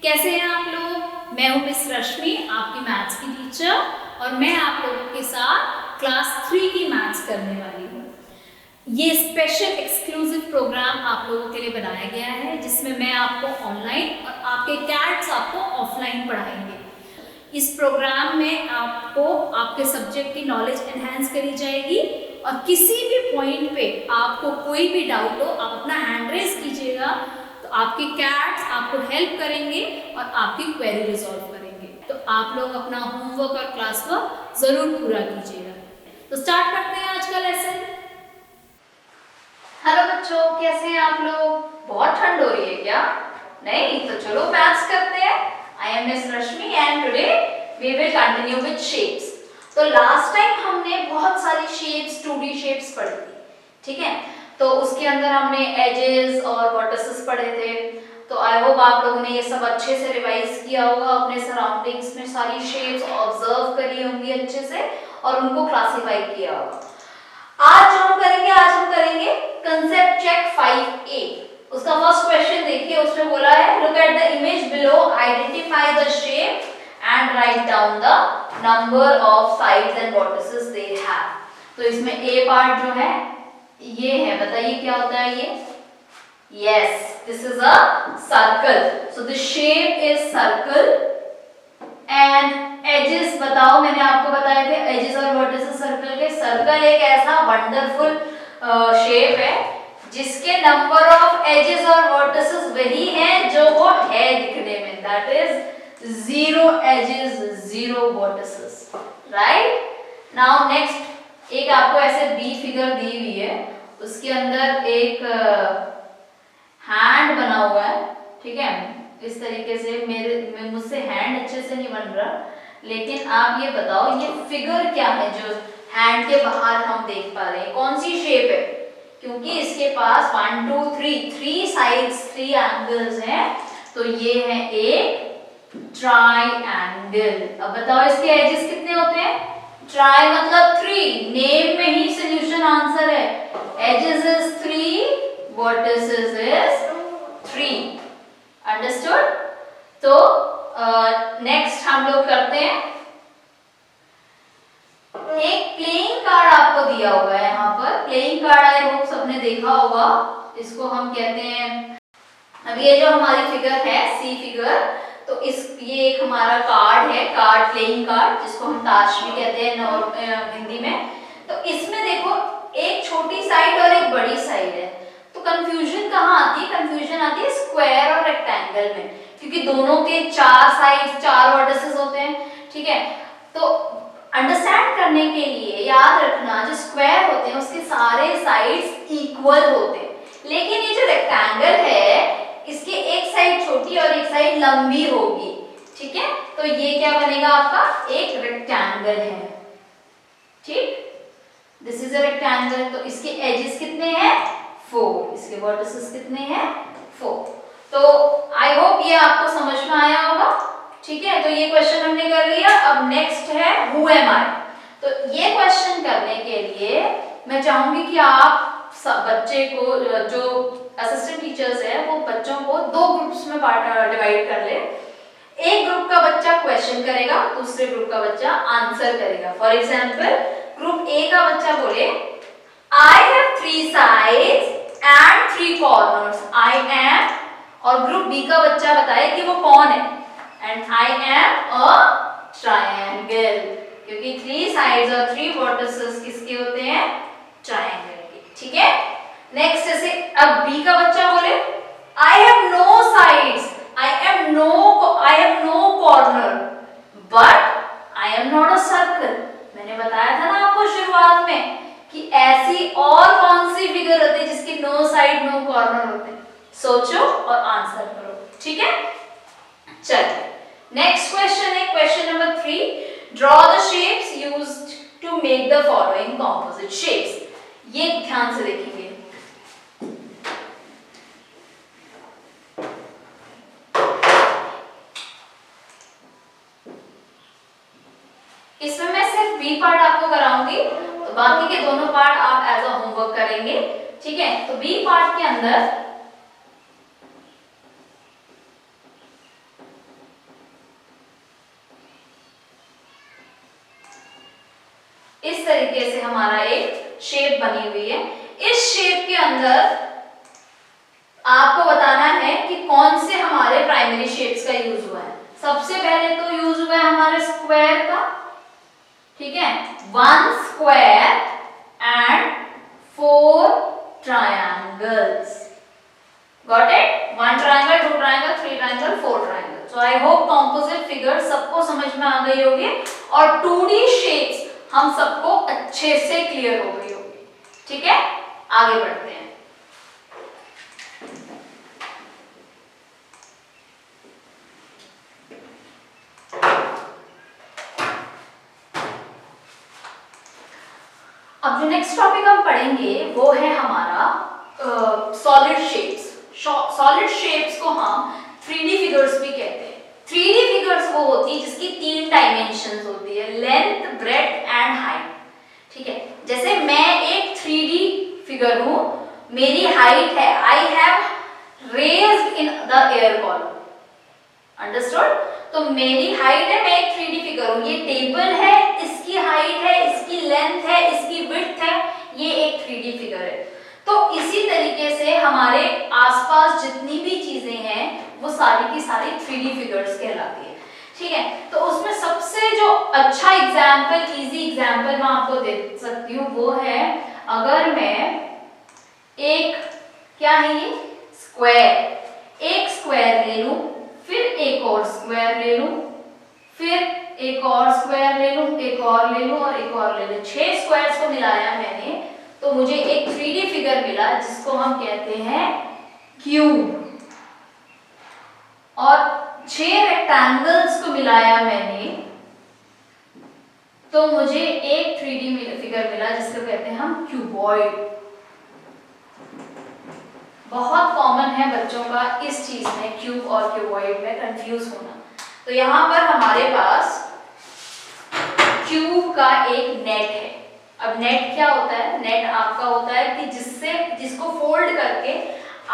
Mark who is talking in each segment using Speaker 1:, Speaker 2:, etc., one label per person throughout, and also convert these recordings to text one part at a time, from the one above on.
Speaker 1: कैसे हैं आप लोग? मैं हूं मिस रश्मि, आपकी मैथ्स की टीचर, और मैं आप लोगों के साथ क्लास 3 की मैथ्स करने वाली हूँ। ये स्पेशल एक्सक्लूसिव प्रोग्राम आप लोगों के लिए बनाया गया है, जिसमें मैं आपको ऑनलाइन और आपके कैट्स आपको ऑफलाइन पढ़ाएंगे। इस प्रोग्राम में आपको आपके सब्जेक्ट की नॉलेज एनहांस करी जाएगी, और किसी भी पॉइंट पे आपको कोई भी डाउट हो, आप अपना हैंड रेज कीजिएगा, तो आपके कैट्स आपको हेल्प करेंगे और आपकी क्वेरी रिजॉल्व करेंगे। तो आप लोग अपना होमवर्क और क्लास वर्क जरूर पूरा कीजिएगा। तो स्टार्ट करते हैं आज का लेसन। हेलो बच्चों, कैसे हैं आप लोग? बहुत ठंड हो रही है क्या? नहीं तो चलो मैथ्स करते हैं। I am miss Rashmi and today we will continue with shapes. तो लास्ट टाइम हमने बहुत सारी शेप्स, 2D शेप्स पढ़ी थी, ठीक है? तो उसके अंदर हमने एजेस और वर्टिसेस पढ़े थे। तो आई होप आप लोगों ने ये सब अच्छे से रिवाइज किया होगा, अपने सराउंडिंग्स में सारी शेप्स ऑब्जर्व करी होंगी अच्छे से और उनको क्लासिफाई किया होगा। आज हम करेंगे कंसेप्ट चेक 5A। उसका फर्स्ट क्वेश्चन देखिए, उसमें बोला है look at the image below, identify the shape and write down the number of sides and vertices they have. तो इसमें ए पार्ट जो है ये है, बताइए क्या होता है ये? Yes, this is a circle. So the shape is circle and edges बताओ, मैंने आपको बताए थे एजेस और वर्टिसेस सर्कल के। सर्कल एक ऐसा वंडरफुल शेप है जिसके नंबर ऑफ एजेस और वर्टिसेस वही हैं जो वो है दिखने में, that is 0 edges 0 vertices, right? Now next, एक आपको ऐसे बी फिगर दी हुई है, उसके अंदर एक हैंड बना हुआ है, ठीक है? इस तरीके से मुझसे हैंड अच्छे से नहीं बन रहा, लेकिन आप ये बताओ ये फिगर क्या है जो हैंड के बाहर हम देख पा रहे हैं? कौन सी शेप है? क्योंकि इसके पास 1 2 3 साइड्स, 3 एंगल्स हैं, तो ये है एक ट्राइएंगल। अब बताओ इसके एजेस कितने होते हैं? ट्राई मतलब 3, नेम में ही सॉल्यूशन आंसर है। Edges is 3, vertices is 3, understood? तो नेक्स्ट हम लोग करते हैं, एक प्लेइंग कार्ड आपको दिया हुआ है यहाँ पर। प्लेइंग कार्ड आई होप सबने देखा होगा, इसको हम कहते हैं, अब ये जो हमारी फिगर है सी फिगर, तो ये एक हमारा कार्ड है, कार्ड प्लेइंग कार्ड, जिसको हम ताश भी कहते हैं हिंदी में। तो इसमें देखो एक छोटी साइड और एक बड़ी साइड है, तो कंफ्यूजन कहाँ आती है? कंफ्यूजन आती है स्क्वायर और रेक्टेंगल में, क्योंकि दोनों के 4 साइड 4 वर्टिसेस होते हैं, ठीक है? तो अंडरस्टैंड करने के लिए याद रखना, जो स्क्वायर होते हैं उसके सारे साइड्स इक्वल होते हैं, लेकिन ये जो रेक्टेंगल है इसके एक साइड छोटी और एक साइड लंबी होगी, ठीक है? तो ये क्या बनेगा आपका? एक रेक्टेंगल है, ठीक? This is a rectangle. तो इसके एजेस कितने हैं? 4, इसके वर्टिसेस कितने हैं? 4। तो आई होप ये आपको समझ में आया होगा, ठीक है? तो ये क्वेश्चन हमने कर लिया। अब नेक्स्ट है हु एम आई। तो ये क्वेश्चन करने के लिए मैं चाहूंगी कि आप सब बच्चे को, जो असिस्टेंट टीचर्स है, वो बच्चों को 2 ग्रुप्स में डिवाइड कर ले। एक ग्रुप का बच्चा क्वेश्चन करेगा, दूसरे ग्रुप का बच्चा आंसर करेगा। फॉर एग्जांपल, ग्रुप ए का बच्चा बोले I have 3 sides and 3 corners, I am, और ग्रुप बी का बच्चा बताए कि वो कौन है, and I am a triangle, क्योंकि 3 साइड्स और 3 वर्टिसेस किसके होते हैं? ट्रायंगल के, ठीक है? नेक्स्ट जैसे अब बी का बच्चा बोले I have no sides, I have no corner, but I am not a circle. मैंने बताया था ना आपको शुरुआत में कि ऐसी और कौन सी फिगर होती है जिसकी नो साइड नो कॉर्नर होते हैं? सोचो और आंसर करो, ठीक है? चलिए नेक्स्ट क्वेश्चन है question number 3, draw the shapes used to make the following composite shapes. ये ध्यान से देखिए, इसमें मैं सिर्फ बी पार्ट आपको कराऊंगी, तो बाकी के दोनों पार्ट आप एज अ होमवर्क करेंगे, ठीक है? तो बी पार्ट के अंदर इस तरीके से हमारा एक शेप बनी हुई है। इस शेप के अंदर आपको बताना है कि कौन से हमारे प्राइमरी शेप्स का यूज हुआ है। सबसे पहले तो यूज हुआ है हमारे स्क्वायर का, ठीक है, 1 square and 4 triangles. Got it? 1 triangle, 2 triangle, 3 triangle, 4 triangle. So I hope composite figure सबको समझ में आ गई होगी और 2D शेप्स हम सबको अच्छे से क्लियर हो गई होगी। ठीक है, आगे बढ़ते हैं। अब जो नेक्स्ट टॉपिक हम पढ़ेंगे वो है हमारा सॉलिड शेप्स। सॉलिड शेप्स को हम 3D फिगर्स भी कहते हैं। 3D फिगर्स वो होती है जिसकी 3 डायमेंशंस होती है, लेंथ, ब्रेड्थ एंड हाइट। ठीक है, जैसे मैं एक 3D फिगर हूं, मेरी हाइट है, I have raised in the air column. Understood? तो मेरी हाइट है, मैं एक 3D फिगर हूं, ये टेबल है, इसकी हाइट है, इसकी लेंथ है, इसकी विड्थ है, ये एक 3D फिगर है। तो इसी तरीके से हमारे आसपास जितनी भी चीजें हैं वो सारी की सारी 3D फिगर्स कहलाती है। ठीक है, तो उसमें सबसे जो अच्छा एग्जाम्पल, इजी एग्जाम्पल मैं आपको दे सकती हूँ वो है, अगर मैं एक, क्या है ये, स्क्वायर, एक स्क्वायर ले लूं, फिर एक और स्क्वायर ले लूं, फिर एक और स्क्वायर ले लूं, एक और ले लूं और एक और ले लूं, 6 स्क्वायर्स को मिलाया मैंने तो मुझे एक 3D फिगर मिला जिसको हम कहते हैं क्यूब। और 6 रेक्टेंगल्स को मिलाया मैंने तो मुझे एक 3D फिगर मिला जिसको कहते हैं हम क्यूबॉइड। बहुत कॉमन है बच्चों का इस चीज में, क्यूब और क्यूबॉइड में कंफ्यूज होना। तो यहाँ पर हमारे पास क्यूब का एक नेट है। अब नेट क्या होता है? नेट आपका होता है कि जिसको फोल्ड करके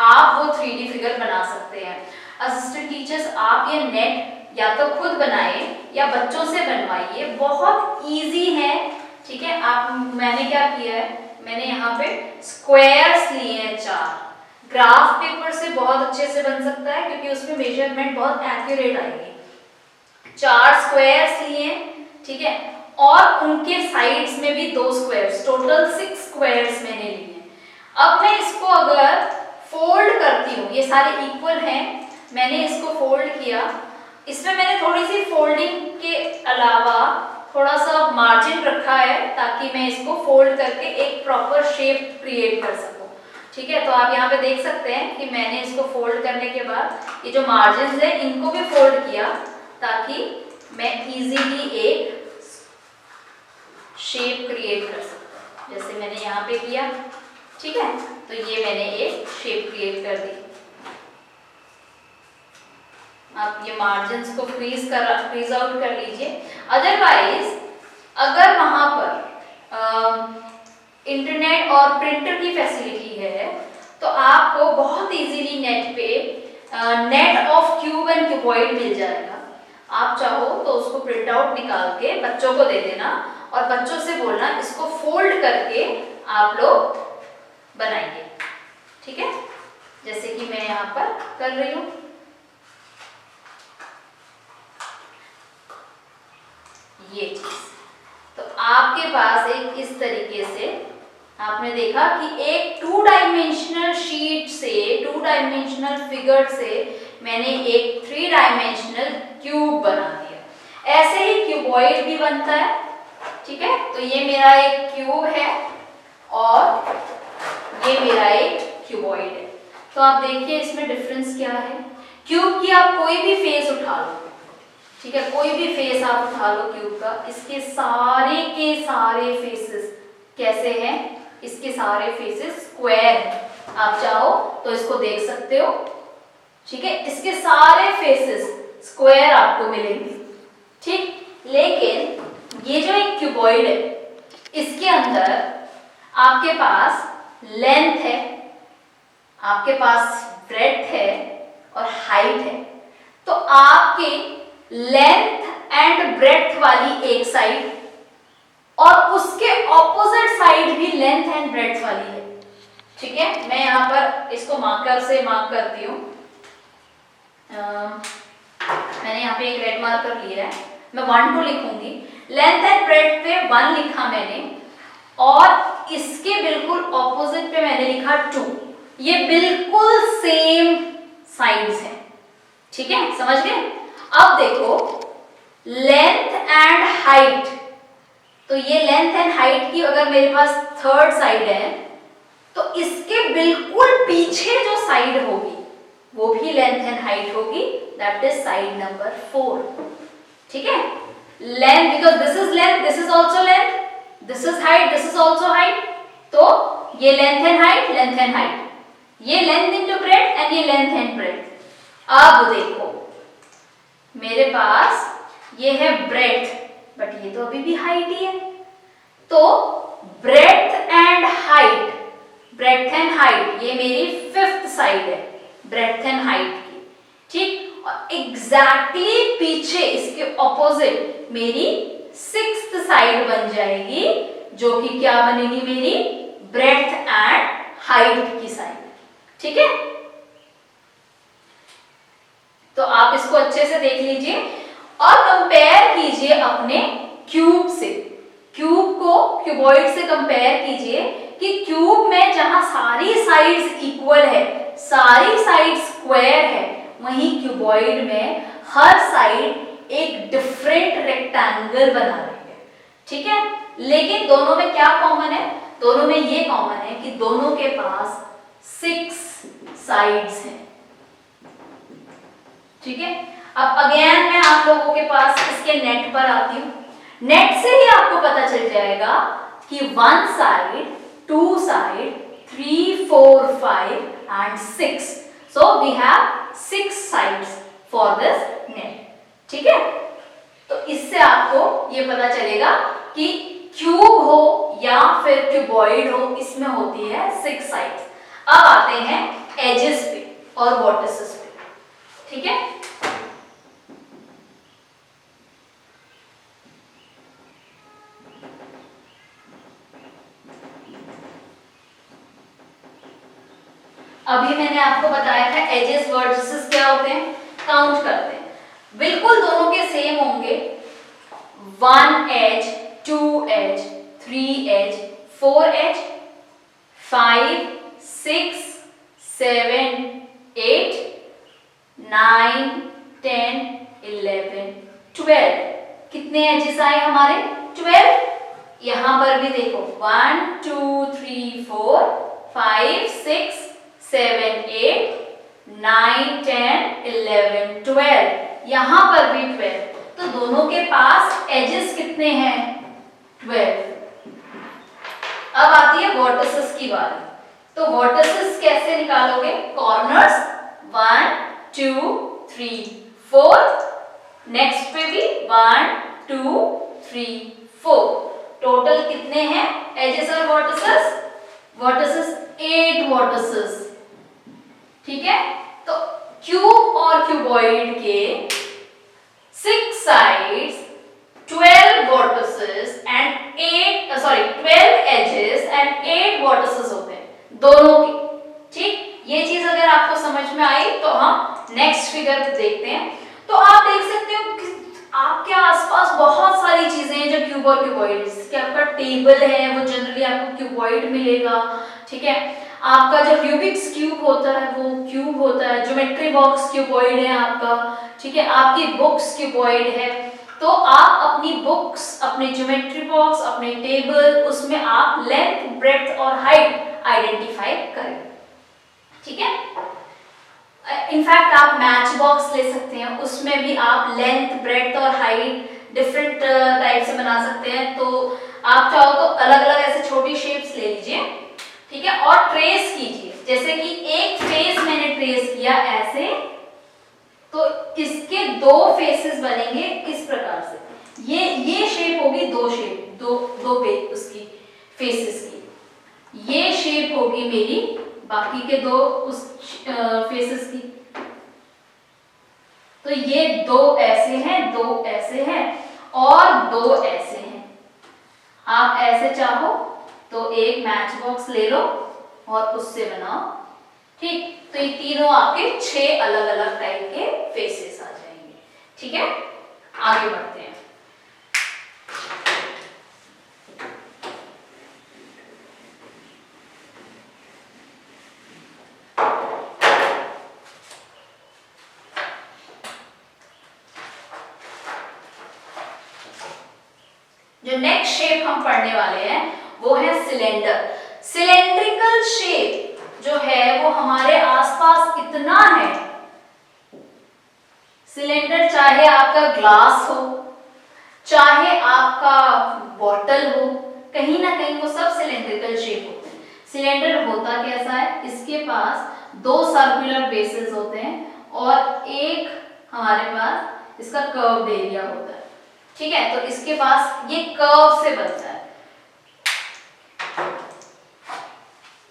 Speaker 1: आप वो 3D फिगर बना सकते हैं। असिस्टेंट टीचर्स, आप ये नेट या तो खुद बनाए या बच्चों से बनवाइए, बहुत इजी है। ठीक है, मैंने क्या किया है, मैंने यहाँ पे स्क्वायर्स लिए हैं 4। ग्राफ पेपर से बहुत अच्छे से बन सकता है क्योंकि उसमें मेजरमेंट बहुत एक्यूरेट आएगी। 4 स्क्वायर्स लिए, ठीक है, और उनके साइड्स में भी 2 स्क्वायर्स, टोटल 6 स्क्वायर्स मैंने लिए। अब मैं इसको अगर फोल्ड करती हूँ, ये सारे इक्वल हैं, मैंने इसको फोल्ड किया, इसमें मैंने थोड़ी सी फोल्डिंग के अलावा थोड़ा सा मार्जिन रखा है ताकि मैं इसको फोल्ड करके एक प्रॉपर शेप क्रिएट कर सकूं। ठीक है, तो आप यहाँ पे देख सकते हैं कि मैंने इसको फोल्ड करने के बाद ये जो मार्जिन है इनको भी फोल्ड किया ताकि मैं इजीली एक शेप क्रिएट कर सकूं, जैसे मैंने यहाँ पे किया। ठीक है, तो ये मैंने एक शेप क्रिएट कर दी। आप ये मार्जिन्स को फ्रीज आउट कर लीजिए। अदरवाइज अगर वहां पर इंटरनेट और प्रिंटर की फैसिलिटी है तो आपको बहुत इजीली नेट पे net of cube and cuboid मिल जाएगा। आप चाहो तो उसको प्रिंट आउट निकाल के बच्चों को दे देना और बच्चों से बोलना इसको फोल्ड करके आप लोग बनाइए। ठीक है, जैसे कि मैं यहाँ पर कर रही हूँ। ये चीज तो आपके पास एक इस तरीके से आपने देखा कि एक 2 डायमेंशनल शीट से, 2 डायमेंशनल फिगर से मैंने एक 3 डायमेंशनल क्यूब बना दिया। ऐसे ही क्यूबॉइड भी बनता है। ठीक है, तो ये मेरा एक क्यूब है और ये मेरा एक क्यूबॉइड है। तो आप देखिए इसमें डिफरेंस क्या है। क्यूब की आप कोई भी फेस उठा लो, ठीक है, कोई भी फेस आप उठा लो क्यूब का, इसके सारे के सारे फेसेस कैसे हैं? इसके सारे फेसेस स्क्वायर हैं। आप चाहो तो इसको देख सकते हो। ठीक है, इसके सारे फेसेस स्क्वायर आपको मिलेंगे। ठीक, लेकिन ये जो एक क्यूबॉइड है इसके अंदर आपके पास लेंथ है, आपके पास ब्रेड्थ है और हाइट है। तो आपके लेंथ एंड ब्रेड्थ वाली एक साइड और उसके ऑपोजिट साइड भी लेंथ एंड ब्रेड्थ वाली है। ठीक है, मैं यहाँ पर इसको मार्कर से मार्क करती हूँ। मैंने यहाँ पे एक रेड मार्कर लिया है, मैं 1 2 लिखूंगी। लेंथ एंड ब्रेड्थ पे 1 लिखा मैंने और इसके बिल्कुल ऑपोजिट पे मैंने लिखा 2। ये बिल्कुल सेम साइड्स हैं। ठीक है, समझ गए? अब देखो लेंथ एंड हाइट, तो ये लेंथ एंड हाइट की अगर मेरे पास थर्ड साइड है तो इसके बिल्कुल पीछे जो साइड होगी वो भी लेंथ एंड हाइट होगी, दैट इज साइड नंबर 4। ठीक है, length because this is length, this is also length, this is height, this is also height, तो ये length and height, length and height, ये लेंथ इनटू ब्रेड्थ एंड ये length and breadth. अब देखो मेरे पास ये है ब्रेड्थ बट ये तो अभी भी हाइट ही है, तो breadth and height, breadth and height ये मेरी 5th साइड है ब्रेड्थ एंड हाइट की। ठीक, और एग्जैक्टली पीछे इसके ऑपोजिट मेरी 6th साइड बन जाएगी जो कि क्या बनेगी, मेरी ब्रेड्थ एंड हाइट की साइड। ठीक है, तो आप इसको अच्छे से देख लीजिए और कंपेयर कीजिए अपने क्यूब से। क्यूब को क्यूबॉइड से कंपेयर कीजिए कि क्यूब में जहां सारी साइड्स इक्वल है, सारी साइड स्क्वायर है, वहीं क्यूबॉइड में हर साइड एक डिफरेंट रेक्टेंगल बना रही है। ठीक है, लेकिन दोनों में क्या कॉमन है? दोनों में ये कॉमन है कि दोनों के पास 6 साइड्स हैं। ठीक है, अब अगेन मैं आप लोगों के पास इसके नेट पर आती हूँ। नेट से ही आपको पता चल जाएगा कि 1 side, 2 side, 3 4 5 and 6, so we have 6 sides for this net। ठीक है, तो इससे आपको ये पता चलेगा कि क्यूब हो या फिर क्यूबॉइड हो, इसमें होती है 6 साइड्स। अब आते हैं एजेस पे और वर्टिसेस पे। ठीक है, अभी मैंने आपको बताया था एजेस वर्टिसेस क्या होते हैं, काउंट करते हैं। बिल्कुल दोनों के सेम होंगे, 1 एज, 2 एज, 3 एज, 4 एज, 5 6 7 8 9 10 11 12। कितने एजेस आए हमारे? 12। यहां पर भी देखो 1 2 3 4 5 6 7 8 9 10 11 12, यहां पर भी 12, तो दोनों के पास एजेस कितने हैं? 12। अब आती है वर्टिसेस की बारी। तो वर्टिसेस कैसे निकालोगे? कॉर्नर्स 1 2 3 4, नेक्स्ट पे भी 1 2 3 4, टोटल कितने हैं एजेस और वर्टिसेस? Vertices 8 vertices. ठीक है, तो क्यूब और क्यूबॉइड के 6 sides, 12 vertices and 12 edges and 8 vertices होते हैं दोनों के। ठीक, ये चीज अगर आपको समझ में आई तो हम नेक्स्ट फिगर देखते हैं। तो आप देख सकते हो कि आपके आसपास बहुत सारी चीजें हैं जो क्यूब और क्यूबॉइड, जैसे आपका टेबल है वो जनरली आपको क्यूबॉइड मिलेगा। ठीक है, आपका जो रूबिक्स क्यूब होता है वो क्यूब होता है, ज्योमेट्री बॉक्स क्यूबॉइड है आपका। ठीक है, आपकी बुक्स क्यूबॉइड है। तो आप अपनी बुक्स, अपने ज्योमेट्री बॉक्स, अपने टेबल, उसमें आप लेंथ ब्रेड्थ और हाइट आइडेंटिफाई करें। ठीक है, इनफैक्ट आप मैच बॉक्स ले सकते हैं, उसमें भी आप लेंथ ब्रेड्थ और हाइट डिफरेंट टाइप से बना सकते हैं। तो आप चाहो तो अलग अलग ऐसे छोटी शेप्स ले लीजिए। ठीक है, और ट्रेस कीजिए, जैसे कि एक फेस मैंने ट्रेस किया ऐसे, तो इसके 2 फेसेस बनेंगे इस प्रकार से। ये शेप होगी, 2 शेप, दो पेज उसकी फेसेस की। ये शेप होगी मेरी बाकी के 2 उस फेसेस की। तो ये 2 ऐसे हैं, 2 ऐसे हैं और 2 ऐसे हैं। आप ऐसे चाहो तो एक मैच बॉक्स ले लो और उससे बनाओ, ठीक। तो ये तीनों आपके 6 अलग अलग टाइप के फेसेस आ जाएंगे, ठीक है। आगे बढ़ते हैं। जो नेक्स्ट शेप हम पढ़ने वाले हैं वो है सिलेंडर। सिलेंड्रिकल शेप जो है वो हमारे आसपास इतना है, सिलेंडर चाहे आपका ग्लास हो, चाहे आपका बॉटल हो, कहीं ना कहीं वो सब सिलेंड्रिकल शेप होते हैं। सिलेंडर होता कैसा है, इसके पास 2 सर्कुलर बेसेस होते हैं और एक हमारे पास इसका कर्व्ड एरिया होता है, ठीक है। तो इसके पास ये कर्व से बनता है।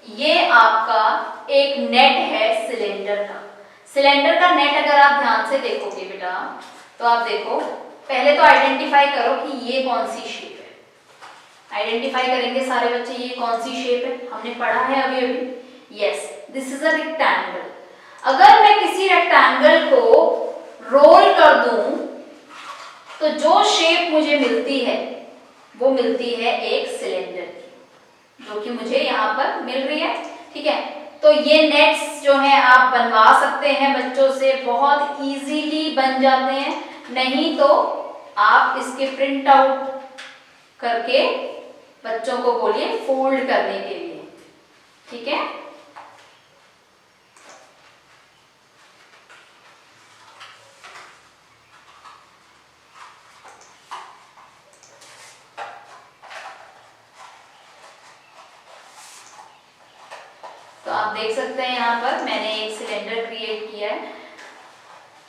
Speaker 1: ये आपका एक नेट है सिलेंडर का। सिलेंडर का नेट अगर आप ध्यान से देखोगे बेटा, तो आप देखो, पहले तो आइडेंटिफाई करो कि ये कौन सी शेप है। आइडेंटिफाई करेंगे सारे बच्चे, ये कौन सी शेप है, हमने पढ़ा है अभी अभी। Yes, this is a rectangle. अगर मैं किसी रेक्टेंगल को रोल कर दूं तो जो शेप मुझे मिलती है वो मिलती है एक सिलेंडर की, जो कि मुझे यहाँ पर मिल रही है, ठीक है। तो ये नेट्स जो है आप बनवा सकते हैं बच्चों से, बहुत इजीली बन जाते हैं। नहीं तो आप इसके प्रिंट आउट करके बच्चों को बोलिए फोल्ड करने के लिए, ठीक है। तो आप देख सकते हैं यहाँ पर मैंने एक सिलेंडर क्रिएट किया है,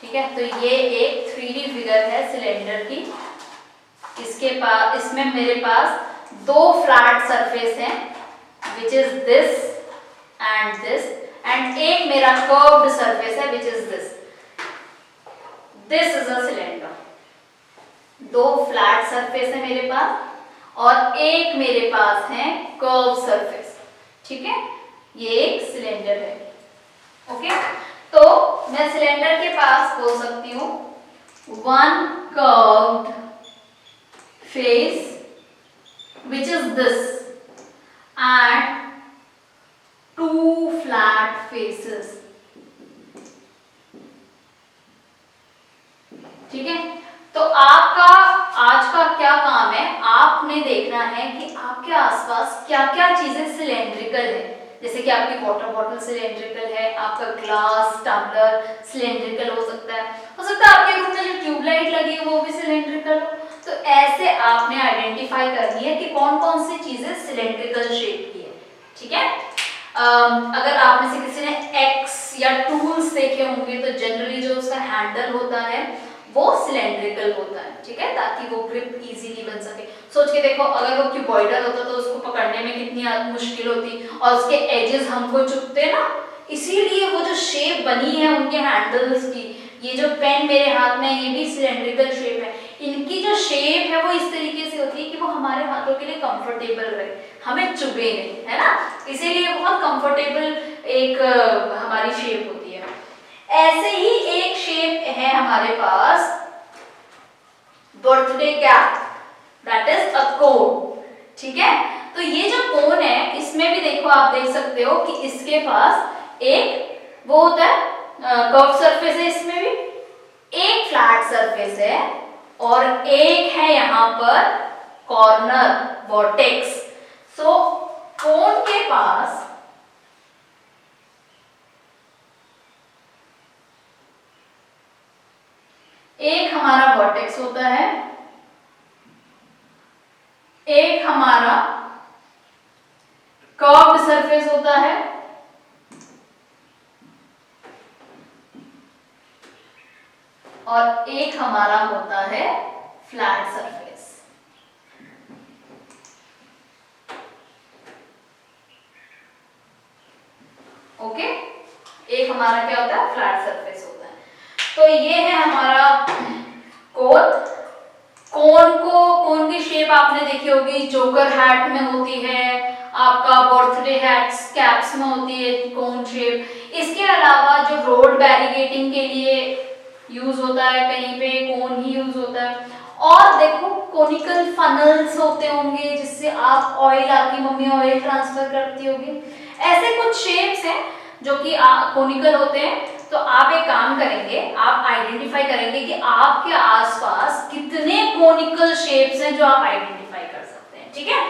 Speaker 1: ठीक है। तो ये एक 3D फिगर है सिलेंडर की। इसके पास, इसमें मेरे पास 2 फ्लैट सरफेस हैं, विच इज दिस एंड एक मेरा कर्व्ड सरफेस है, which is this. This is a cylinder. 2 flat surface है मेरे पास और एक मेरे पास है कर्व सरफेस, ठीक है। ये एक सिलेंडर है, ओके। तो मैं सिलेंडर के पास बोल सकती हूँ 1 curved face which is this and 2 flat faces, ठीक है। तो आपका आज का क्या काम है, आपने देखना है कि आपके आसपास क्या क्या चीजें सिलेंड्रिकल है। जैसे कि आपकी वाटर बॉटल सिलेंड्रिकल है, आपका ग्लास टम्बलर सिलेंड्रिकल हो सकता है आपके रूम में जो ट्यूबलाइट लगी है वो भी सिलेंड्रिकल हो। तो ऐसे आपने आइडेंटिफाई करनी है कि कौन कौन सी चीजें सिलेंड्रिकल शेप की है, ठीक है। अगर आप में से किसी ने एक्स या टूल्स देखे होंगे तो जनरली जो उसका हैंडल होता है वो सिलेंड्रिकल होता है, ठीक है, ताकि वो ग्रिप इजीली बन सके। सोच के देखो, अगर वो क्यूबॉइडल होता तो उसको पकड़ने में कितनी मुश्किल होती और उसके एजेस हमको चुभते ना। इसीलिए वो जो शेप बनी है उनके हैंडल्स की, ये जो पेन मेरे हाथ में ये भी सिलेंड्रिकल शेप है, इनकी जो शेप है वो इस तरीके से होती है कि वो हमारे हाथों के लिए कंफर्टेबल रहे, हमें चुभे नहीं, है ना। इसीलिए बहुत कंफर्टेबल एक हमारी शेप होती है। ऐसे ही एक शेप है हमारे पास birthday cap, that is a cone, ठीक है। तो ये जो कोन है इसमें भी देखो, आप देख सकते हो कि इसके पास एक वो होता है कर्व सरफेस है, इसमें भी एक फ्लैट सरफेस है और एक है यहाँ पर कॉर्नर वर्टेक्स। सो कोन के पास एक हमारा वर्टेक्स होता है, एक हमारा कर्व्ड सरफेस होता है और एक हमारा होता है फ्लैट सरफेस, ओके। एक हमारा क्या होता है, फ्लैट सरफेस होता है। तो ये है हमारा कोन। कोन की शेप आपने देखी होगी, जोकर हैट में होती है, आपका बर्थडे हैट्स कैप्स में होती है कोन शेप। इसके अलावा जो रोड बैरिकेडिंग के लिए यूज होता है, कहीं पे कोन ही यूज होता है। और देखो कोनिकल फनल्स होते होंगे जिससे आप ऑयल, आपकी मम्मी ऑयल ट्रांसफर करती होगी। ऐसे कुछ शेप्स हैं जो कि कोनिकल होते हैं। तो आप एक काम करेंगे, आप आइडेंटिफाई करेंगे कि आपके आसपास कितने कोनिकल शेप्स हैं जो आप आइडेंटिफाई कर सकते हैं। ठीक है,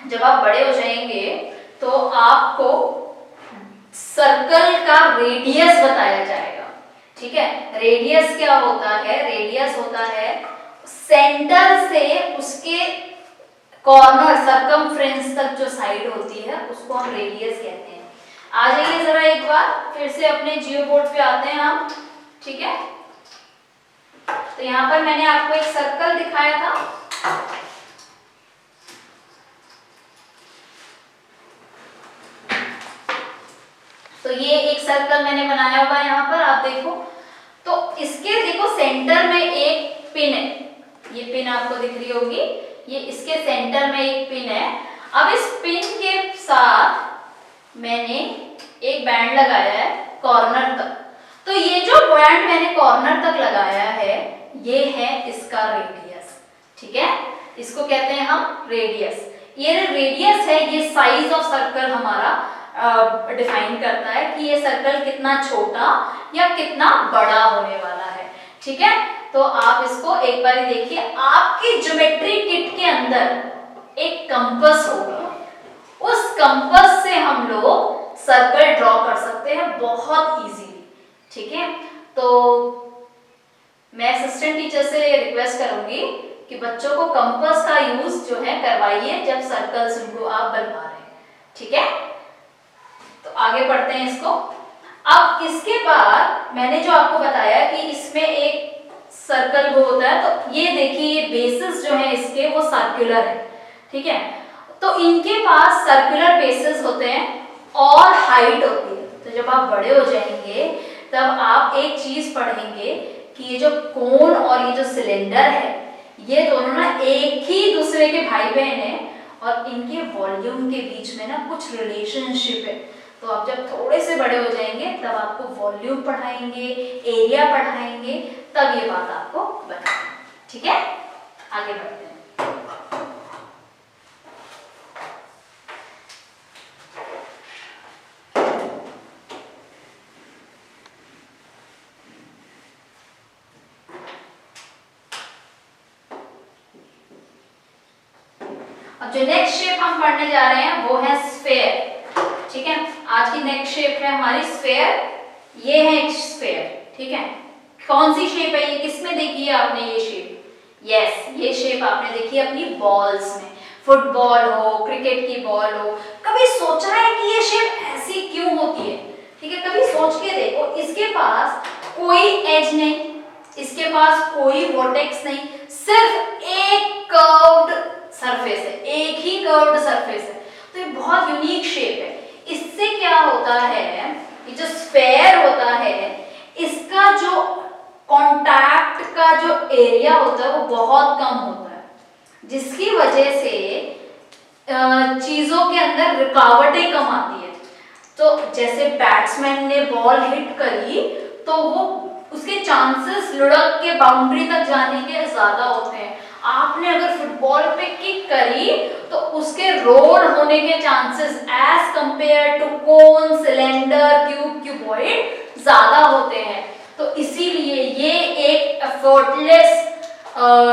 Speaker 1: जब आप बड़े हो जाएंगे तो आपको सर्कल का रेडियस बताया जाएगा। ठीक है, रेडियस क्या होता है? रेडियस होता है सेंटर से उसके कॉर्नर, सरकमफ्रेंस तक जो साइड होती है उसको हम रेडियस कहते हैं। आ जाइए जरा एक बार फिर से अपने जियो बोर्ड पे आते हैं हम। ठीक है, तो यहाँ पर मैंने आपको एक सर्कल दिखाया था। तो ये एक सर्कल मैंने बनाया हुआ है यहाँ पर, आप देखो। तो इसके देखो सेंटर में एक पिन है, ये पिन आपको दिख रही होगी, ये इसके सेंटर में एक पिन है। अब इस पिन के साथ मैंने एक बैंड लगाया है कॉर्नर तक। तो ये जो बैंड मैंने कॉर्नर तक लगाया है ये है इसका रेडियस। ठीक है, इसको कहते हैं हम रेडियस। ये रेडियस है, ये साइज ऑफ सर्कल हमारा डिफाइन करता है कि ये सर्कल कितना छोटा या कितना बड़ा होने वाला है। ठीक है, तो आप इसको एक बार देखिए, आपकी ज्योमेट्री किट के अंदर एक कंपास होगा, उस कंपास से हम लोग सर्कल ड्रॉ कर सकते हैं बहुत इजीली। ठीक है, तो मैं असिस्टेंट टीचर से रिक्वेस्ट करूंगी कि बच्चों को कंपास का यूज जो है करवाइए जब सर्कल्स उनको आप बनवा रहे हैं। ठीक है, तो आगे बढ़ते हैं इसको। अब इसके बाद मैंने जो आपको बताया कि इसमें एक सर्कल वो होता है, तो ये देखिए ये बेसिस जो है इसके वो सर्कुलर है। ठीक है, तो इनके पास सर्कुलर बेसिस होते हैं और हाइट होती है। तो जब आप बड़े हो जाएंगे तब आप एक चीज पढ़ेंगे कि ये जो कोन और ये जो सिलेंडर है ये दोनों ना एक ही दूसरे के भाई बहन हैं और इनके वॉल्यूम के बीच में ना कुछ रिलेशनशिप है। तो आप जब थोड़े से बड़े हो जाएंगे तब आपको वॉल्यूम पढ़ाएंगे, एरिया पढ़ाएंगे, तब ये बात आपको बताएंगे। ठीक है, आगे बढ़ते हैं। अब जो नेक्स्ट शेप हम पढ़ने जा रहे हैं वो है स्फेयर। ठीक है, आज की नेक्स्ट शेप है हमारी स्फेयर। ये है एक स्फेयर। ठीक है, कौन सी शेप है ये? किसमें देखी है आपने ये शेप? यस, ये शेप आपने देखी है अपनी बॉल्स में, फुटबॉल हो, क्रिकेट की बॉल हो। कभी सोचा है कि ये शेप ऐसी क्यों होती है? ठीक है, कभी सोच के देखो। इसके पास कोई एज नहीं, इसके पास कोई वर्टेक्स नहीं, सिर्फ एक कर्व्ड सरफेस है, एक ही कर्व्ड सरफेस है। तो ये बहुत यूनिक शेप है। इससे क्या होता है, ये जो स्फेयर होता है इसका जो कांटेक्ट का जो एरिया होता है वो बहुत कम होता है, जिसकी वजह से चीजों के अंदर रुकावटें कम आती है। तो जैसे बैट्समैन ने बॉल हिट करी तो वो उसके चांसेस लुढ़क के बाउंड्री तक जाने के ज्यादा होते हैं। आपने अगर फुटबॉल पे किक करी तो उसके रोल होने के chances as compare to cone, cylinder, cube, cuboid ज्यादा होते हैं। तो इसीलिए ये एक एफर्टलेस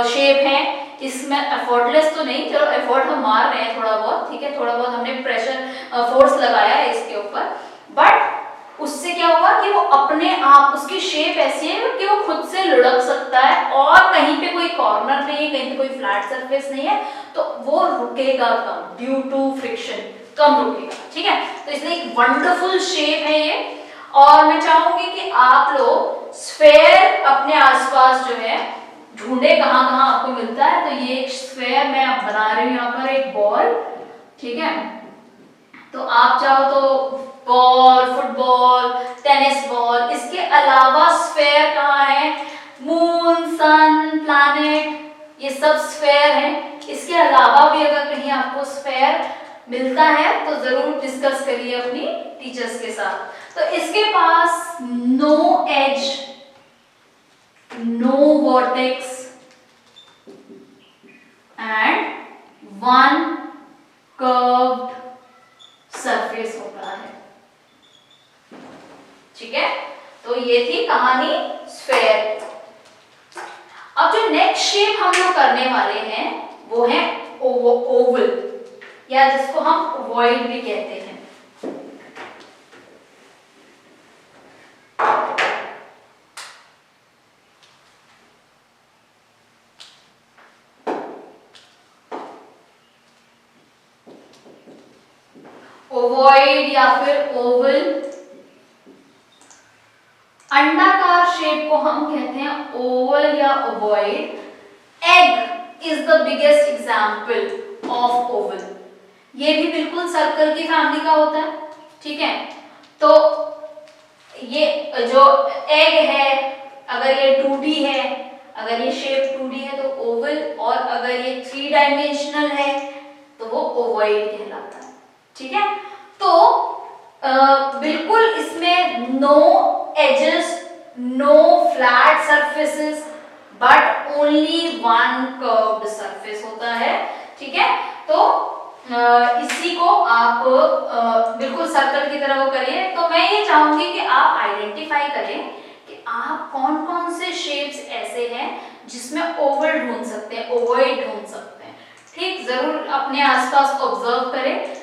Speaker 1: शेप है। इसमें एफर्टलेस तो नहीं, चलो एफर्ट हम मार रहे हैं थोड़ा बहुत, ठीक है, थोड़ा बहुत हमने प्रेशर फोर्स लगाया है इसके ऊपर, बट उससे क्या होगा कि वो अपने आप, उसकी शेप ऐसी है कि वो खुद से लुढ़क सकता है और कहीं पे कोई कॉर्नर नहीं है, कहीं पे कोई फ्लैट सरफेस नहीं है, तो वो रुकेगा कम, ड्यू टू फ्रिक्शन कम रुकेगा। ठीक है, तो इसलिए एक वंडरफुल शेप है ये। और मैं चाहूंगी कि आप लोग स्फेयर अपने आसपास जो है ढूंढे कहाँ कहाँ आपको मिलता है। तो ये एक स्फेयर मैं बना रही हूँ यहाँ पर, एक बॉल। ठीक है, तो आप चाहो तो बॉल, फुटबॉल, टेनिस बॉल, इसके अलावा स्फेयर कहाँ है? मून, सन, प्लैनेट, सब स्फेयर हैं। इसके अलावा भी अगर कहीं आपको स्फेयर मिलता है तो जरूर डिस्कस करिए अपनी टीचर्स के साथ। तो इसके पास no edge, no vertex and one curved surface होता है। ठीक है, तो ये थी कहानी स्फेयर। अब जो नेक्स्ट शेप हम लोग करने वाले हैं वो है ओवल, या जिसको हम ओवॉइड भी कहते हैं। ओवॉइड या फिर ओवल, अंडाकार शेप को हम कहते हैं ओवल या ovoid. Egg is the biggest example of Oval. ये भी बिल्कुल सर्कल की फैमिली का होता है। ठीक है, तो ये जो एग है, अगर ये 2D है, अगर ये शेप 2D है तो ओवल, और अगर ये 3 डायमेंशनल है तो वो ओवॉइड कहलाता है। ठीक है, तो बिल्कुल इसमें no edges, no flat surfaces, but only one curved surface होता है। ठीक है, तो इसी को आप बिल्कुल सर्कल की तरह वो करिए। तो मैं ये चाहूंगी कि आप आइडेंटिफाई करें कि आप कौन कौन से शेप्स ऐसे हैं जिसमें ओवल ढूंढ सकते हैं, ओवॉइड ढूंढ सकते हैं। ठीक, जरूर अपने आसपास ऑब्जर्व करें।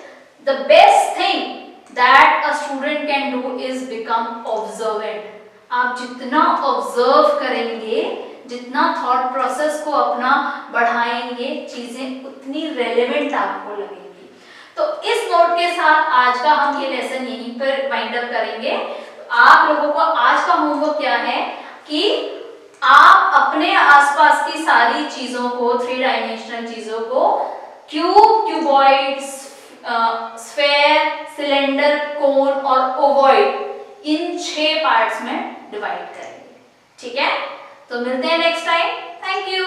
Speaker 1: The best thing that a student can do is become observant। आप जितना ऑब्जर्व करेंगे, जितना थॉट प्रोसेस को अपना बढ़ाएंगे, चीजें उतनी रेलेवेंट आपको लगेंगी। तो इस नोट के साथ आज का हम ये लेसन यहीं पर वाइंड अप करेंगे। तो आप लोगों को आज का होमवर्क क्या है कि आप अपने आसपास की सारी चीजों को, 3 डायमेंशनल चीजों को क्यूब, क्यूबॉइड्स, स्फेयर, सिलेंडर, कोन और ओवॉइड, इन 6 पार्ट्स में डिवाइड करेंगे। ठीक है, तो मिलते हैं नेक्स्ट टाइम। Thank you.